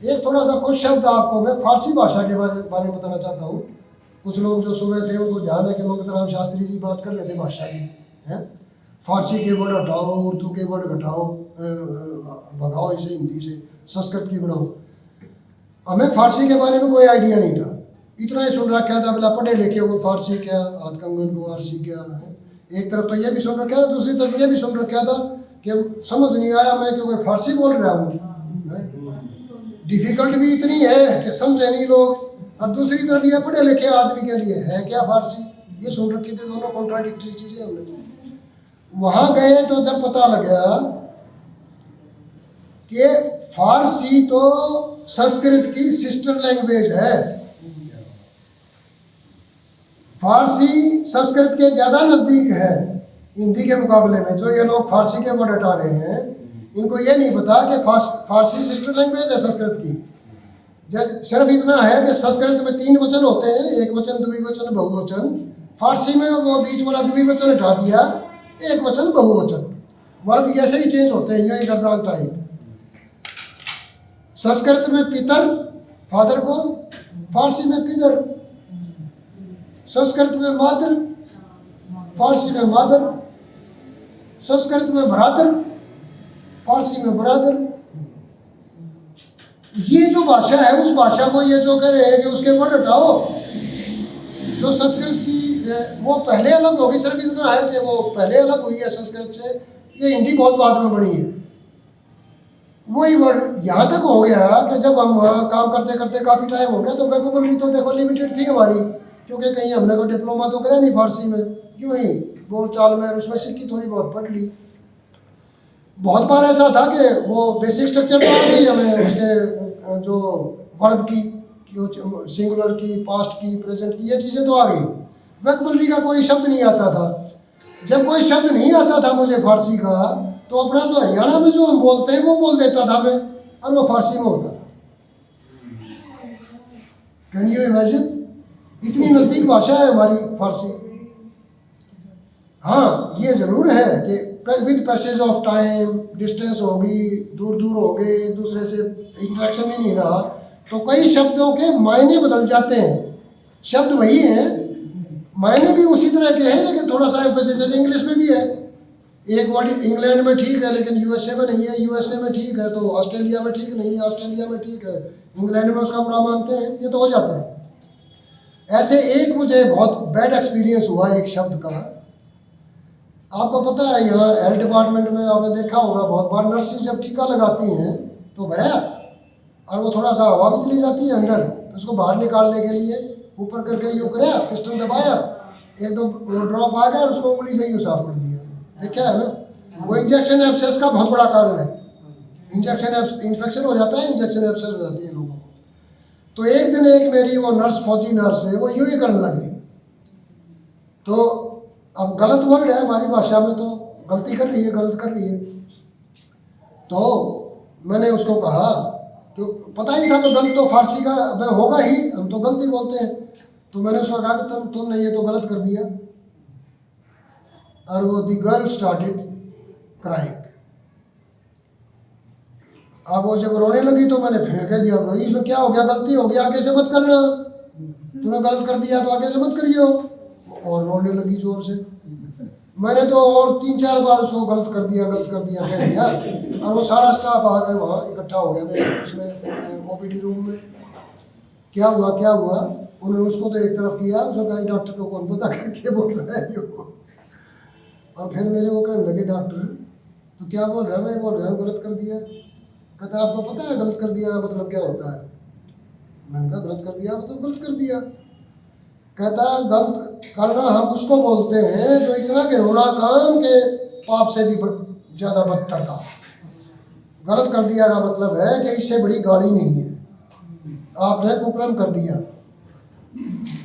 एक थोड़ा सा कुछ शब्द आपको मैं फारसी भाषा के बारे में बताना चाहता हूँ। कुछ लोग जो सुन रहे थे उनको ध्यान है कि मंगतराम शास्त्री जी बात कर रहे थे भाषा की, हैं। फारसी के वर्ड हटाओ, उर्दू के वर्ड घटाओ, भगाओ इसे हिंदी से, संस्कृत की बढ़ाओ। हमें फारसी के बारे में कोई आइडिया नहीं था, इतना ही सुन रखा था बोला पढ़े लिखे वो फारसी क्या, हाथ कंगन को फारसी क्या है। एक तरफ तो ये भी सुन रखा था, दूसरी तरफ ये भी सुन रखा था कि समझ नहीं आया मैं क्योंकि फारसी बोल रहा हूँ। डिफिकल्ट भी इतनी है कि समझे नहीं लोग, और दूसरी तरफ ये पढ़े लिखे आदमी के लिए है क्या फारसी, ये सुन रखी थी। दोनों कॉन्ट्राडिक्टरी चीजें हमने। वहां गए तो जब पता लगा कि फारसी तो संस्कृत की सिस्टर लैंग्वेज है। फारसी संस्कृत के ज्यादा नजदीक है हिंदी के मुकाबले में। जो ये लोग फारसी के वर्ड हटा रहे हैं, इनको ये नहीं पता कि फारसी सिस्टर लैंग्वेज है संस्कृत की। सिर्फ इतना है कि संस्कृत में 3 वचन होते हैं, एक वचन, द्विवचन, बहुवचन। फारसी में वो बीच वाला द्विवचन हटा दिया, एक वचन, बहुवचन। वर्ब ऐसे ही चेंज होते हैं, यही गर्दान टाइप। संस्कृत में पितर, फादर को, फारसी में पितर। संस्कृत में मातर, फारसी में मादर। संस्कृत में भ्रातर, फारसी में ब्रदर। ये जो भाषा है उस भाषा को ये जो कह रहे हैं कि उसके वर्ड हटाओ। जो संस्कृत की वो पहले अलग होगी, सिर्फ इतना है कि वो पहले अलग हुई है संस्कृत से। ये हिंदी बहुत बाद में बनी है। वही वर्ड यहाँ तक हो गया कि जब हम काम करते करते काफ़ी टाइम हो गया तो वोकैबुलरी तो देखो लिमिटेड थी हमारी, क्योंकि कहीं हमने कोई डिप्लोमा तो करा नहीं फारसी में, यूँ ही बोल चाल में उसमें सीखी, थोड़ी बहुत पढ़ ली। बहुत बार ऐसा था कि वो बेसिक स्ट्रक्चर तो आ गई हमें, उसके जो वर्ब की सिंगुलर की, पास्ट की, प्रेजेंट की, ये चीज़ें तो आ गई। वोकैबुलरी का कोई शब्द नहीं आता था। जब कोई शब्द नहीं आता था मुझे फारसी का, तो अपना जो हरियाणा में जो हम बोलते हैं वो बोल देता था मैं, और वो फारसी में होता था। Can you imagine? इतनी नज़दीक भाषा है हमारी फारसी। हाँ, ये ज़रूर है कि with passage of time distance होगी, दूर दूर हो गए, एक दूसरे से इंटरेक्शन ही नहीं रहा, तो कई शब्दों के मायने बदल जाते हैं। शब्द वही हैं, मायने भी उसी तरह के हैं, लेकिन थोड़ा सा एम्फेसिस जैसे इंग्लिश में भी है। एक वर्ड इंग्लैंड में ठीक है लेकिन यूएसए में नहीं है, यूएसए में ठीक है तो ऑस्ट्रेलिया में ठीक नहीं है, ऑस्ट्रेलिया में ठीक है, इंग्लैंड में उसका बुरा मानते हैं। ये तो हो जाता है। ऐसे एक मुझे बहुत बैड एक्सपीरियंस हुआ एक शब्द का। आपको पता है यहाँ हेल्थ डिपार्टमेंट में आपने देखा होगा बहुत बार नर्सेज जब टीका लगाती हैं तो भरा और वो थोड़ा सा हवा भी चली जाती है अंदर, तो उसको बाहर निकालने के लिए ऊपर करके यूँ कराया, पिस्टन दबाया, एक दो ड्रॉप आ गया और उसको उंगली से ही साफ कर दिया। देखा है ना? वो इंजेक्शन एब्सेस का बहुत बड़ा कारण है। इंजेक्शन इन्फेक्शन हो जाता है, इंजेक्शन एब्सेस हो जाती है लोगों को। तो एक दिन एक मेरी वो नर्स, फौजी नर्स है, वो यूँ ही करने लगी। तो अब गलत वर्ड है हमारी भाषा में, तो गलती कर रही है, गलत कर रही है। तो मैंने उसको कहा, तो पता ही था कि गलत तो फारसी का मैं होगा ही, हम तो गलती बोलते हैं। तो मैंने उसको कहा कि तुमने ये तो गलत कर दिया। और वो दी गर्ल स्टार्टेड क्राइंग। अब वो जब रोने लगी तो मैंने फिर कह दिया, भाई इसमें क्या हो गया, गलती हो गया, आगे से मत करना, तूने गलत कर दिया तो आगे से मत करियो। और रोने लगी जोर से। मैंने तो और 3-4 बार उसको गलत कर दिया कह दिया। और वो सारा स्टाफ आ गया, वहाँ इकट्ठा हो गया मेरे उसमें ओपीडी रूम में। क्या हुआ उन्होंने उसको तो एक तरफ किया, उसको कहा डॉक्टर को कौन पता करके बोल रहा है यो। और फिर मेरे वो कहने लगे, डॉक्टर तो क्या बोल रहा है? मैं बोल रहा हूँ गलत कर दिया। कहता आपको पता है गलत कर दिया मतलब क्या होता है? मैंने कहा गलत कर दिया मतलब गलत कर दिया। कहता गलत करना हम उसको बोलते हैं जो इतना घिनौना काम के पाप से भी ज़्यादा बदतर का। गलत कर दिया का मतलब है कि इससे बड़ी गाली नहीं है, आपने कुकर्म कर दिया,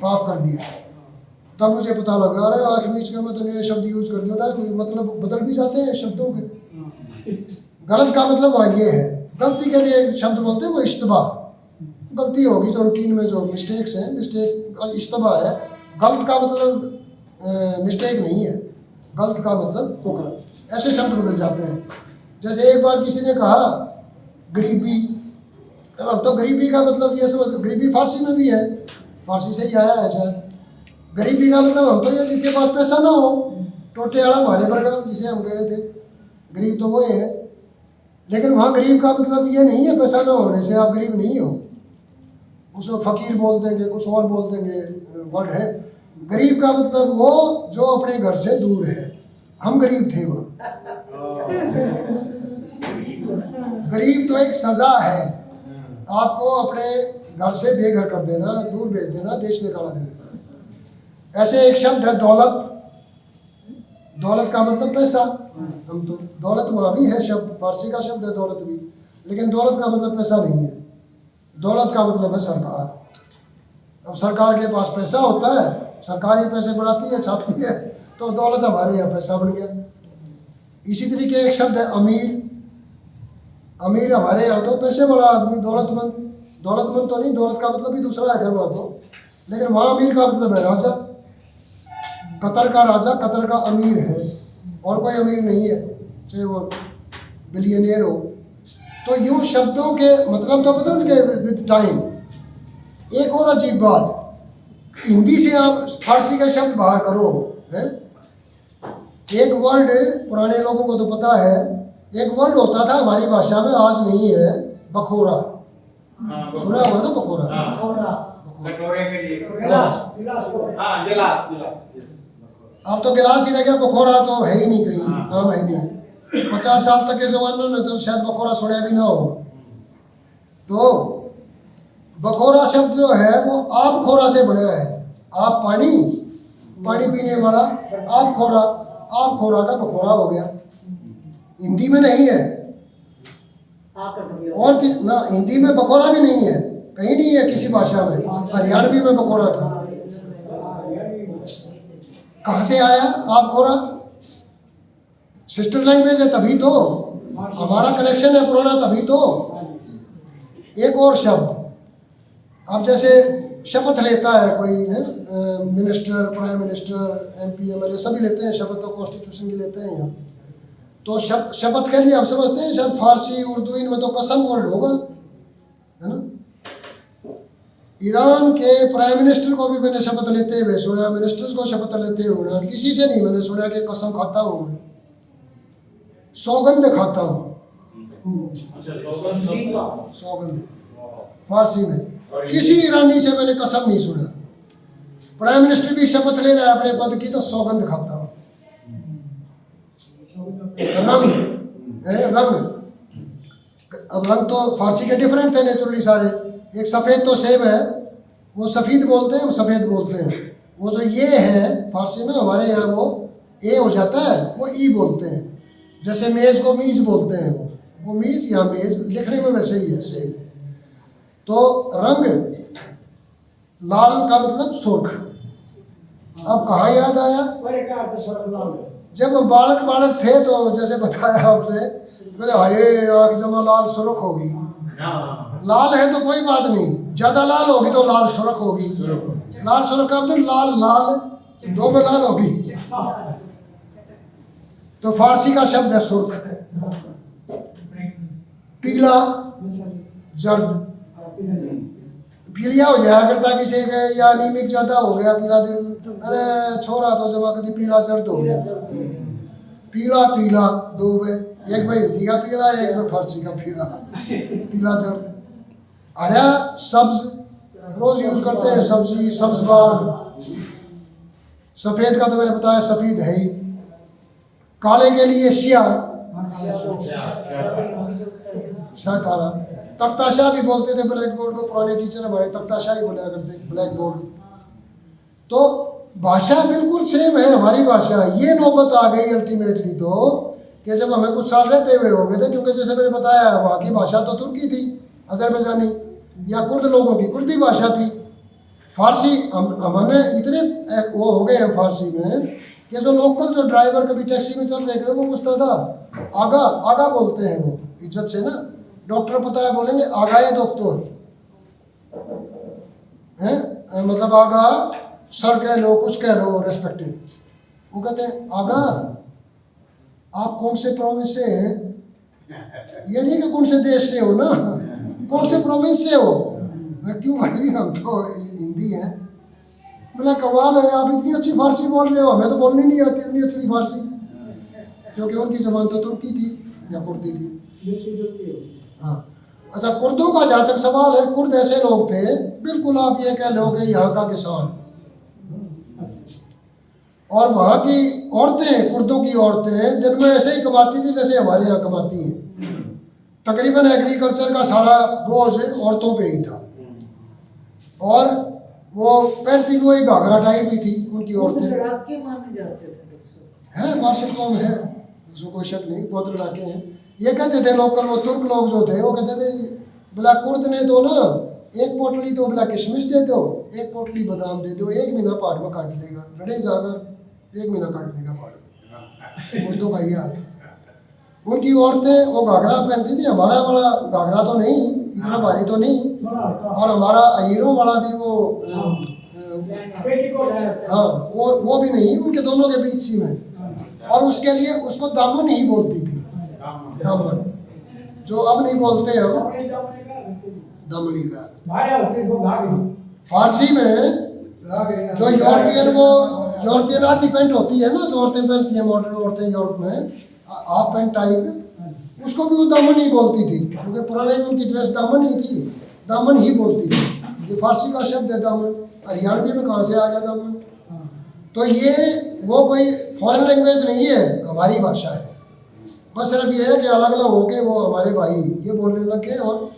पाप कर दिया। तब मुझे पता लगा, अरे आँख मीच के मैं तो ये शब्द यूज कर दिया था, मतलब बदल भी जाते हैं शब्दों के। गलत का मतलब वह ये है, गलती के लिए एक शब्द बोलते हैं वो इश्तबा। गलती होगी जो रूटीन में जो मिस्टेक्स हैं, मिस्टेक इश्तबा है। गलत का मतलब मिस्टेक नहीं है, गलत का मतलब कुकर्म। ऐसे शब्द बदल जाते हैं। जैसे एक बार किसी ने कहा गरीबी, अब तो गरीबी का मतलब ये समझ, गरीबी फारसी में भी है, फारसी से ही आया है शायद। गरीबी का मतलब हम तो ये जिसके पास पैसा ना हो, टोटे आड़ा मारे बरगा जिसे हम गए थे, गरीब तो वो है। लेकिन वहाँ गरीब का मतलब ये नहीं है पैसा ना होने से आप गरीब नहीं हो, उसको फकीर बोल देंगे, कुछ और बोल देंगे, वर्ड है। गरीब का मतलब वो जो अपने घर से दूर है, हम गरीब थे वो। गरीब तो एक सजा है, आपको अपने घर से बेघर कर देना, दूर भेज देना, देश निकाला दे देना। ऐसे एक शब्द है दौलत, दौलत का मतलब पैसा। हम तो दौलत वहाँ भी है शब्द, फारसी का शब्द है दौलत भी, लेकिन दौलत का मतलब पैसा नहीं है। दौलत का मतलब है सरकार। अब सरकार के पास पैसा होता है, सरकार ही पैसे बढ़ाती है, छापती है, तो दौलत हमारे यहाँ पैसा बन गया। इसी तरीके एक शब्द है अमीर। अमीर हमारे यहाँ तो पैसे वाला आदमी, दौलतमंद। दौलतमंद तो नहीं, दौलत का मतलब भी दूसरा है वहाँ तो, लेकिन वहाँ अमीर का मतलब है राजा। कतर का राजा कतर का अमीर है, और कोई अमीर नहीं है, चाहे वो बिलियनियर हो। तो यूँ शब्दों के मतलब तो बदल गए विद टाइम। एक और अजीब बात, हिंदी से आप फारसी का शब्द बाहर करो है, एक वर्ड पुराने लोगों को तो पता है, एक वर्ड होता था हमारी भाषा में, आज नहीं है, बखोरा। सुना होगा ना बखोरा? कटोरे के लिए गिलास। अब तो गिलास ही रह गया, बखोरा तो है ही नहीं, कहीं नाम है नहीं। 50 साल तक के जमाने में तो शायद बखोरा सुना भी ना हो। तो बखोरा शब्द जो है वो आप खोरा से बना है। आप पानी, पानी पीने वाला, आप खोरा, आप खोरा का बखोरा हो गया। हिंदी में नहीं है, और ना हिंदी में बखोरा भी नहीं है, कहीं नहीं है किसी भाषा में। हरियाणवी में बखोरा था, कहाँ से आया आप खोरा? सिस्टर लैंग्वेज है तभी तो, हमारा कनेक्शन है पुराना तभी तो। एक और शब्द, अब जैसे शपथ लेता है कोई है, minister, prime minister, MP MLA सभी लेते हैं शपथ, तो कॉन्स्टिट्यूशन की लेते हैं यहाँ। तो शपथ के लिए हम समझते हैं शायद फारसी उर्दू इनमें तो कसम वर्ड होगा, है ना। ईरान के प्राइम मिनिस्टर को भी मैंने शपथ लेते हुए सुना, मिनिस्टर्स को शपथ लेते हुए, किसी से नहीं मैंने सुना कि कसम खाता हूँ मैं, सौगंध खाता हूँ। सौगंध फारसी में, किसी ईरानी से मैंने कसम नहीं सुना। प्राइम मिनिस्टर भी शपथ ले रहा है अपने पद की, तो सौगंध खाता हूँ। रंग है, रंग। अब रंग तो फारसी के डिफरेंट थे नेचुरली सारे। एक सफ़ेद तो सेब है, वो सफ़ेद बोलते हैं, वो सफ़ेद बोलते हैं। वो जो ये है फारसी में, हमारे यहाँ वो ए हो जाता है, वो ई बोलते हैं। जैसे मेज़ को मीज़ बोलते हैं, वो मीज़ या मेज़, लिखने में वैसे ही है सेब। तो रंग, लाल का मतलब सुर्ख। अब कहाँ याद आया? जब हम बालक थे तो जैसे बताया आपने, बोले हाय आँख जमा लाल सुर्ख होगी। लाल है तो कोई बात नहीं, ज्यादा लाल होगी तो लाल सुर्ख होगी। लाल सुर्ख का मतलब लाल लाल दो में लाल होगी। तो फारसी का शब्द है सुर्ख। पीला, जर्द, पीलिया हो जाया करता किसी के, या अनीमिक ज्यादा हो गया पीला दिन, अरे छोरा तो जमा कभी पीला जर्द हो गया। पीला पीला दो में, एक में हिंदी का पीला, एक में फारसी का पीला, पीला जर्द। हरा सब्ज रोज यूज करते हैं, सब्जी, सब्जबाग। सफेद का तो मैंने बताया सफेद है ही। काले के लिए शिया, शाह काला। तख्ताशाह भी बोलते थे ब्लैक बोर्ड को, पुराने टीचर हमारे तख्ताशाह ही बोला करते ब्लैक बोर्ड। तो भाषा बिल्कुल सेम है हमारी भाषा। ये नौबत आ गई अल्टीमेटली तो कि जब हमें कुछ साल रहते हुए हो गए थे, क्योंकि जैसे मैंने बताया वहाँ की भाषा तो तुर्की थी, अजरबैजानी या कुर्द लोगों की कुर्दी भाषा थी। फारसी हमने इतने वो हो गए हैं फारसी में कि जो लोकल जो ड्राइवर कभी टैक्सी में चल रहे थे वो पूछता था, आगा आगा बोलते हैं वो इज्जत से ना। डॉक्टर पता है बोलेंगे आगा है डॉक्टर है, मतलब आगा सर कह लो, कुछ कह लो रेस्पेक्टिव। वो कहते हैं आगा आप कौन से प्रोविंस से हैं, ये नहीं कि कौन से देश से हो ना, कौन से प्रोविंस से हो? मैं क्यों भाई, हम तो हिंदी हैं। बोला कमाल है, आप इतनी अच्छी फारसी बोल रहे हो, हमें तो बोलनी नहीं आती इतनी अच्छी फारसी, क्योंकि उनकी जबान तो तुर्की थी या कुर्दी थी। हाँ, अच्छा कुर्दों का जहाँ तक सवाल है, कुर्द ऐसे लोग थे बिल्कुल आप ये कह लो कि यहाँ का किसान, और वहाँ की औरतें, कुर्दों की औरतें दिन में ऐसे ही कमाती थी जैसे हमारे यहाँ कमाती हैं। तकरीबन एग्रीकल्चर का सारा बोझ औरतों पे ही था, और वो पहनती भी वही घाघरा टाइप ही थी उनकी औरतें। लड़ाके माने जाते थे है मार्शल कौम है, उसमें कोई शक नहीं, बहुत लड़ाके हैं। ये कहते थे लोकल, वो तुर्क लोग जो थे वो कहते थे बोला कुर्द ने तो ना एक पोटली तो बोला किशमिश दे दो, एक पोटली बादाम दे दो, 1 महीना पाट में काट लेगा, लड़े जाकर 1 महीना काट लेगा पाट में। कुर्दों का ये हाल। उनकी औरतें वो घाघरा पहनती थी, हमारा वाला घाघरा तो नहीं, इतना भारी तो नहीं, और हमारा हीरों वाला भी वो हाँ वो भी नहीं, उनके दोनों के बीच ही में। और उसके लिए उसको दामन ही बोलती थी, दामन, जो अब नहीं बोलते हम, दमनी का। फारसी में जो यूरोपियन, वो यूरोपियन आधी पैंट होती है ना जो औरतें पहनती हैं, मॉडर्न औरतें यूरोप में, हाफ पैंट टाइप, उसको भी वो दामन ही बोलती थी, क्योंकि पुराने उनकी ड्रेस दामन ही थी, दामन ही बोलती थी। ये फारसी का शब्द है दामन, हरियाणवी में कहाँ से आ गया दामन? तो ये वो कोई फॉरेन लैंग्वेज नहीं है, हमारी भाषा है। बस सिर्फ ये है कि अलग अलग होके वो हमारे भाई ये बोलने लगे और